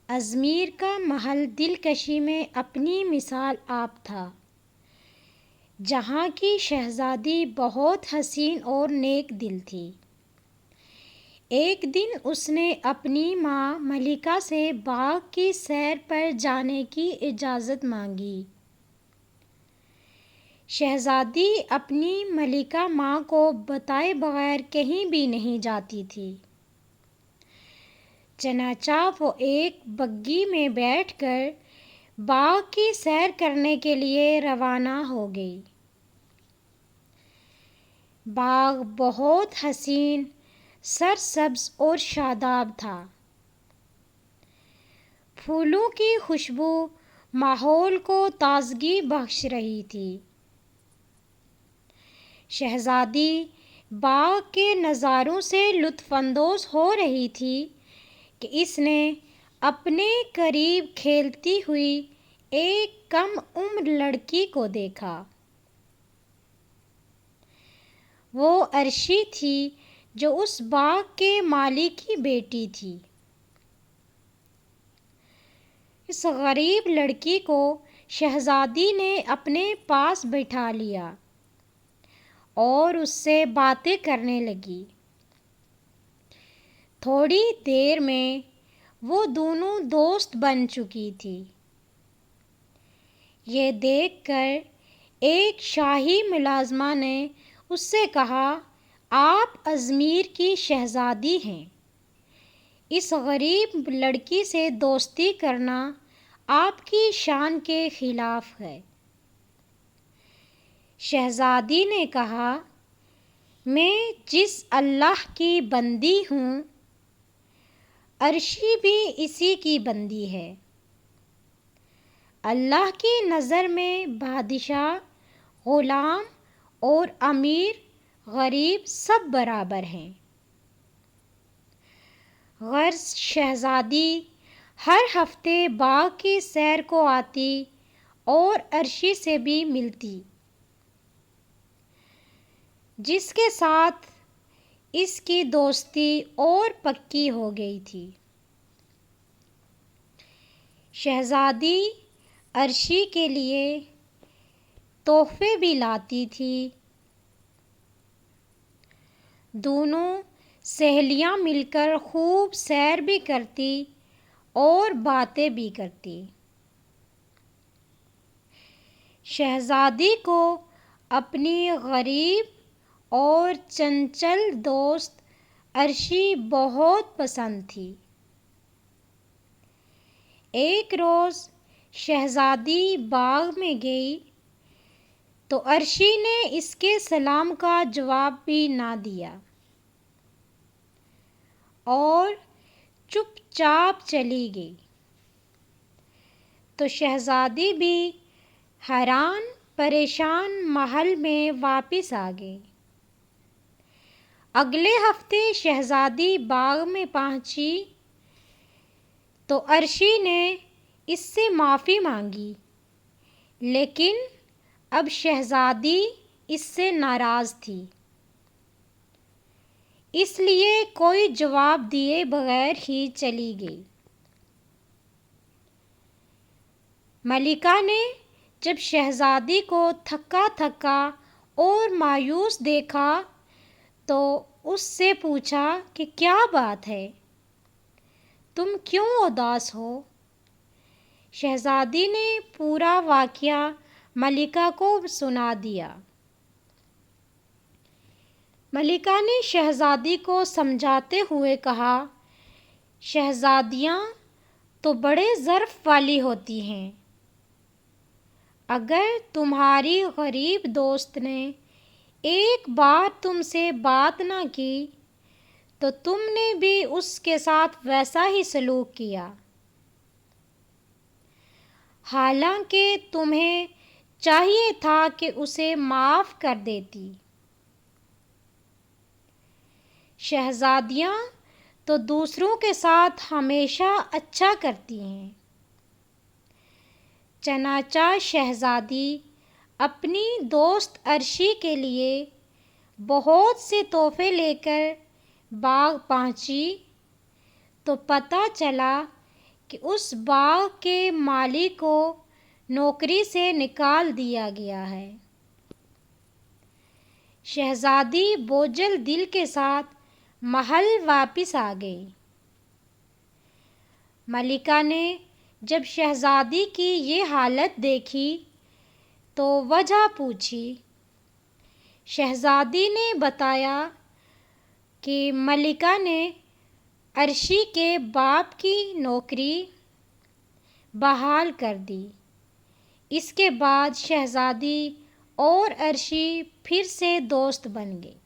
Izmir کا محل دلکشی میں اپنی مثال آپ تھا، جہاں کی شہزادی بہت حسین اور نیک دل تھی۔ ایک دن اس نے اپنی ماں ملکہ سے باغ کی سیر پر جانے کی اجازت مانگی۔ شہزادی اپنی ملکہ ماں کو بتائے بغیر کہیں بھی نہیں جاتی تھی، چنانچہ وہ ایک بگی میں بیٹھ کر باغ کی سیر کرنے کے لیے روانہ ہو گئی۔ باغ بہت حسین، سرسبز اور شاداب تھا۔ پھولوں کی خوشبو ماحول کو تازگی بخش رہی تھی۔ شہزادی باغ کے نظاروں سے لطف اندوز ہو رہی تھی کہ اس نے اپنے قریب کھیلتی ہوئی ایک کم عمر لڑکی کو دیکھا۔ وہ عرشی تھی جو اس باغ کے مالک کی بیٹی تھی۔ اس غریب لڑکی کو شہزادی نے اپنے پاس بٹھا لیا اور اس سے باتیں کرنے لگی۔ تھوڑی دیر میں وہ دونوں دوست بن چکی تھی۔ یہ دیکھ کر ایک شاہی ملازمہ نے اس سے کہا، آپ ازمیر کی شہزادی ہیں، اس غریب لڑکی سے دوستی کرنا آپ کی شان کے خلاف ہے۔ شہزادی نے کہا، میں جس اللہ کی بندی ہوں، عرشی بھی اسی کی بندی ہے۔ اللہ کی نظر میں بادشاہ، غلام اور امیر، غریب سب برابر ہیں۔ غرض شہزادی ہر ہفتے باغ کی سیر کو آتی اور عرشی سے بھی ملتی، جس کے ساتھ اس کی دوستی اور پکی ہو گئی تھی۔ شہزادی عرشی کے لیے تحفے بھی لاتی تھی۔ دونوں سہیلیاں مل کر خوب سیر بھی کرتی اور باتیں بھی کرتی۔ شہزادی کو اپنی غریب اور چنچل دوست عرشی بہت پسند تھی۔ ایک روز شہزادی باغ میں گئی تو عرشی نے اس کے سلام کا جواب بھی نہ دیا اور چپ چاپ چلی گئی۔ تو شہزادی بھی حیران پریشان محل میں واپس آ گئی۔ اگلے ہفتے شہزادی باغ میں پہنچی تو عرشی نے اس سے معافی مانگی، لیکن اب شہزادی اس سے ناراض تھی، اس لیے کوئی جواب دیے بغیر ہی چلی گئی۔ ملکہ نے جب شہزادی کو تھکا تھکا اور مایوس دیکھا تو اس سے پوچھا کہ کیا بات ہے، تم کیوں اداس ہو؟ شہزادی نے پورا واقعہ ملکہ کو سنا دیا۔ ملکہ نے شہزادی کو سمجھاتے ہوئے کہا، شہزادیاں تو بڑے ظرف والی ہوتی ہیں، اگر تمہاری غریب دوست نے ایک بار تم سے بات نہ کی تو تم نے بھی اس کے ساتھ ویسا ہی سلوک کیا، حالانکہ تمہیں چاہیے تھا کہ اسے معاف کر دیتی۔ شہزادیاں تو دوسروں کے ساتھ ہمیشہ اچھا کرتی ہیں۔ چنانچہ شہزادی اپنی دوست عرشی کے لیے بہت سے تحفے لے کر باغ پہنچی تو پتہ چلا کہ اس باغ کے مالک کو نوکری سے نکال دیا گیا ہے۔ شہزادی بوجھل دل کے ساتھ محل واپس آ گئی۔ ملکہ نے جب شہزادی کی یہ حالت دیکھی تو وجہ پوچھی۔ شہزادی نے بتایا کہ ملکہ نے عرشی کے باپ کی نوکری بحال کر دی۔ اس کے بعد شہزادی اور عرشی پھر سے دوست بن گئے۔